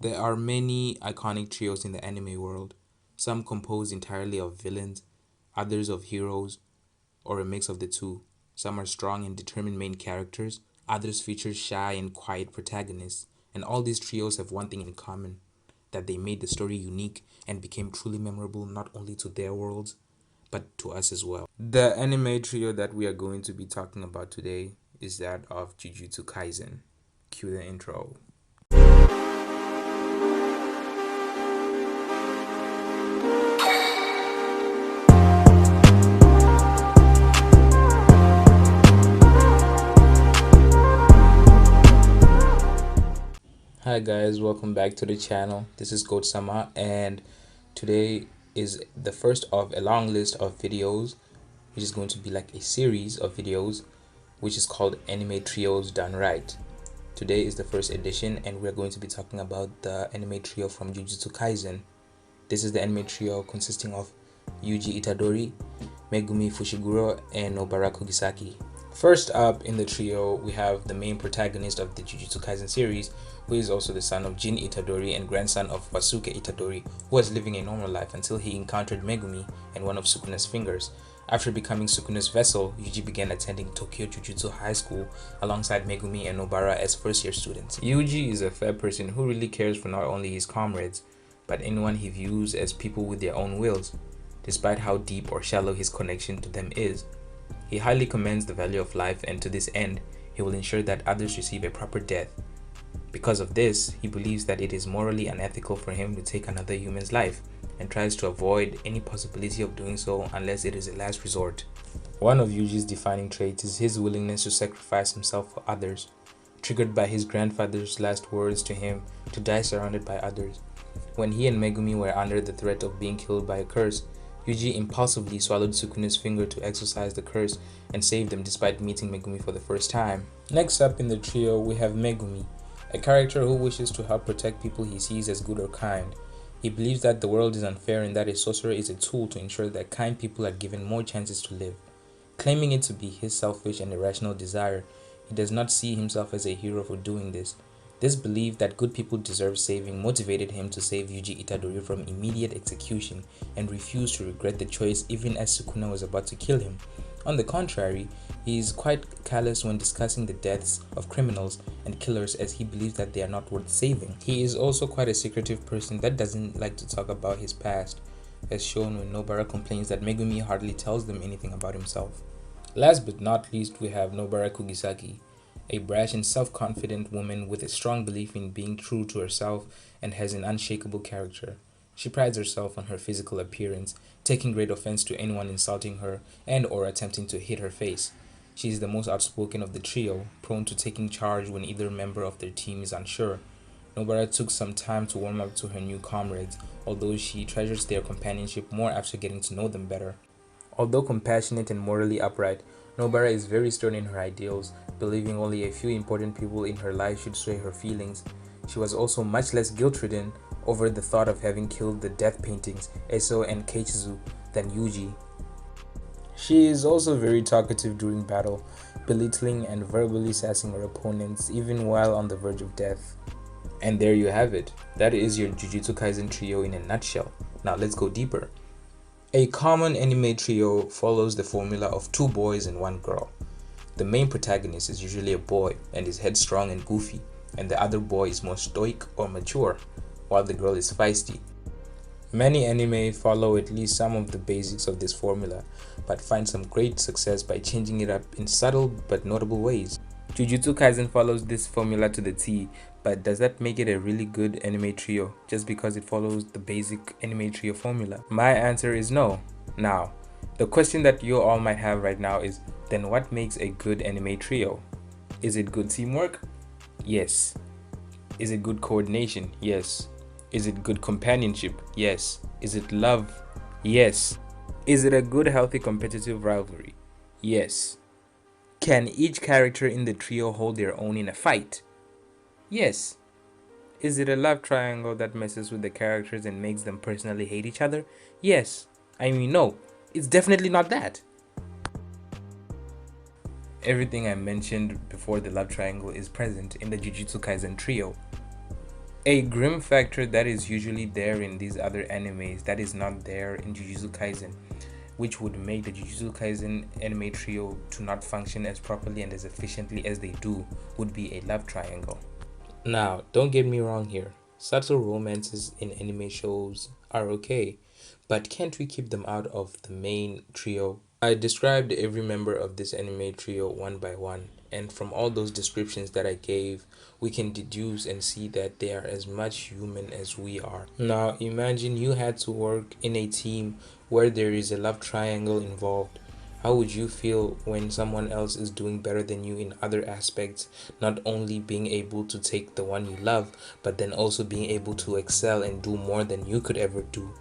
There are many iconic trios in the anime world, some composed entirely of villains, others of heroes, or a mix of the two. Some are strong and determined main characters, others feature shy and quiet protagonists, and all these trios have one thing in common, that they made the story unique and became truly memorable not only to their worlds, but to us as well. The anime trio that we are going to be talking about today is that of Jujutsu Kaisen. Cue the intro. Hi guys, welcome back to the channel. This is Goat Sama, and today is the first of a long list of videos, which is going to be like a series of videos, which is called Anime Trios Done Right. Today is the first edition, and we're going to be talking about the anime trio from Jujutsu Kaisen. This is the anime trio consisting of Yuji Itadori, Megumi Fushiguro, and Nobara Kugisaki. First up in the trio, we have the main protagonist of the Jujutsu Kaisen series, who is also the son of Jin Itadori and grandson of Wasuke Itadori, who was living a normal life until he encountered Megumi and one of Sukuna's fingers. After becoming Sukuna's vessel, Yuji began attending Tokyo Jujutsu High School alongside Megumi and Nobara as first-year students. Yuji is a fair person who really cares for not only his comrades, but anyone he views as people with their own wills, despite how deep or shallow his connection to them is. He highly commends the value of life, and to this end, he will ensure that others receive a proper death. Because of this, he believes that it is morally unethical for him to take another human's life, and tries to avoid any possibility of doing so unless it is a last resort. One of Yuji's defining traits is his willingness to sacrifice himself for others, triggered by his grandfather's last words to him to die surrounded by others. When he and Megumi were under the threat of being killed by a curse, Yuji impulsively swallowed Sukuna's finger to exorcise the curse and save them despite meeting Megumi for the first time. Next up in the trio, we have Megumi, a character who wishes to help protect people he sees as good or kind. He believes that the world is unfair and that a sorcerer is a tool to ensure that kind people are given more chances to live. Claiming it to be his selfish and irrational desire, he does not see himself as a hero for doing this. This belief that good people deserve saving motivated him to save Yuji Itadori from immediate execution and refused to regret the choice even as Sukuna was about to kill him. On the contrary, he is quite callous when discussing the deaths of criminals and killers, as he believes that they are not worth saving. He is also quite a secretive person that doesn't like to talk about his past, as shown when Nobara complains that Megumi hardly tells them anything about himself. Last but not least, we have Nobara Kugisaki, a brash and self-confident woman with a strong belief in being true to herself and has an unshakable character. She prides herself on her physical appearance, taking great offense to anyone insulting her and or attempting to hit her face. She is the most outspoken of the trio, prone to taking charge when either member of their team is unsure. Nobara took some time to warm up to her new comrades, although she treasures their companionship more after getting to know them better. Although compassionate and morally upright, Nobara is very stern in her ideals, believing only a few important people in her life should sway her feelings. She was also much less guilt-ridden over the thought of having killed the death paintings Eso and Keichizu than Yuji. She is also very talkative during battle, belittling and verbally sassing her opponents even while on the verge of death. And there you have it. That is your Jujutsu Kaisen trio in a nutshell. Now let's go deeper. A common anime trio follows the formula of two boys and one girl. The main protagonist is usually a boy and is headstrong and goofy, and the other boy is more stoic or mature, while the girl is feisty. Many anime follow at least some of the basics of this formula, but find some great success by changing it up in subtle but notable ways. Jujutsu Kaisen follows this formula to the T, but does that make it a really good anime trio just because it follows the basic anime trio formula? My answer is no. Now, the question that you all might have right now is, then what makes a good anime trio? Is it good teamwork? Yes. Is it good coordination? Yes. Is it good companionship? Yes. Is it love? Yes. Is it a good healthy competitive rivalry? Yes. Can each character in the trio hold their own in a fight? Yes. Is it a love triangle that messes with the characters and makes them personally hate each other? Yes. I mean, no, it's definitely not that. Everything I mentioned before the love triangle is present in the Jujutsu Kaisen trio. A grim factor that is usually there in these other animes that is not there in Jujutsu Kaisen, which would make the Jujutsu Kaisen anime trio to not function as properly and as efficiently as they do, would be a love triangle. Now, don't get me wrong here. Subtle romances in anime shows are okay, but can't we keep them out of the main trio? I described every member of this anime trio one by one, and from all those descriptions that I gave, we can deduce and see that they are as much human as we are. Now, imagine you had to work in a team where there is a love triangle involved. How would you feel when someone else is doing better than you in other aspects, not only being able to take the one you love, but then also being able to excel and do more than you could ever do?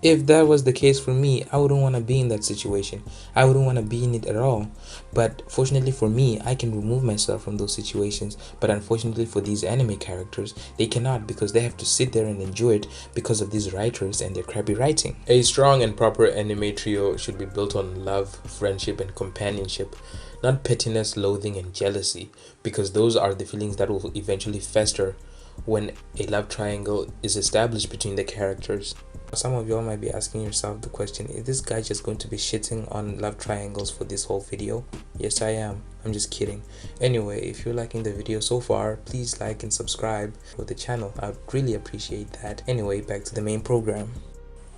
If that was the case for me, I wouldn't want to be in that situation. I wouldn't want to be in it at all. But fortunately for me, I can remove myself from those situations. But unfortunately for these anime characters, they cannot, because they have to sit there and enjoy it because of these writers and their crappy writing. A strong and proper anime trio should be built on love, friendship, and companionship, not pettiness, loathing, and jealousy, because those are the feelings that will eventually fester when a love triangle is established between the characters. Some of y'all might be asking yourself the question, is this guy just going to be shitting on love triangles for this whole video? Yes, I am. I'm just kidding. Anyway, if you're liking the video so far, please like and subscribe to the channel. I'd really appreciate that. Anyway, back to the main program.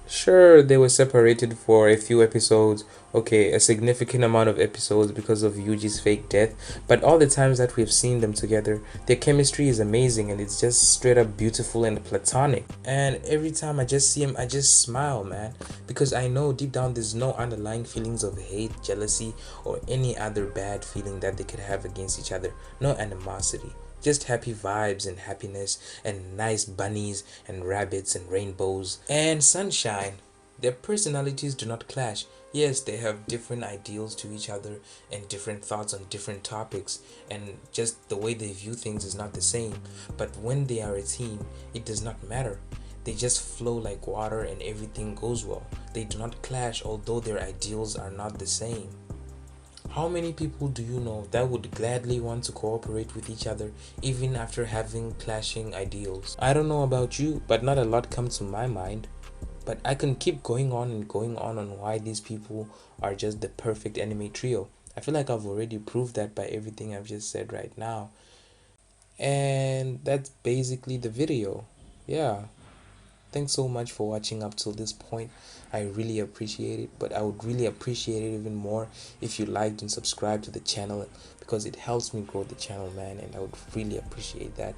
Sure, they were separated for a few episodes, okay, a significant amount of episodes because of Yuji's fake death, but all the times that we've seen them together, their chemistry is amazing and it's just straight up beautiful and platonic. And every time I just see him, I just smile, man, because I know deep down there's no underlying feelings of hate, jealousy, or any other bad feeling that they could have against each other. No animosity. Just happy vibes and happiness and nice bunnies and rabbits and rainbows and sunshine. Their personalities do not clash. Yes, they have different ideals to each other and different thoughts on different topics, and just the way they view things is not the same. But when they are a team, it does not matter. They just flow like water and everything goes well. They do not clash, although their ideals are not the same. How many people do you know that would gladly want to cooperate with each other even after having clashing ideals? I don't know about you, but not a lot comes to my mind. But I can keep going on and going on why these people are just the perfect anime trio. I feel like I've already proved that by everything I've just said right now. And that's basically the video. Yeah. Thanks so much for watching up till this point. I really appreciate it, but I would really appreciate it even more if you liked and subscribed to the channel, because it helps me grow the channel, man, and I would really appreciate that.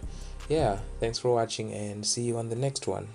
Yeah, thanks for watching and see you on the next one.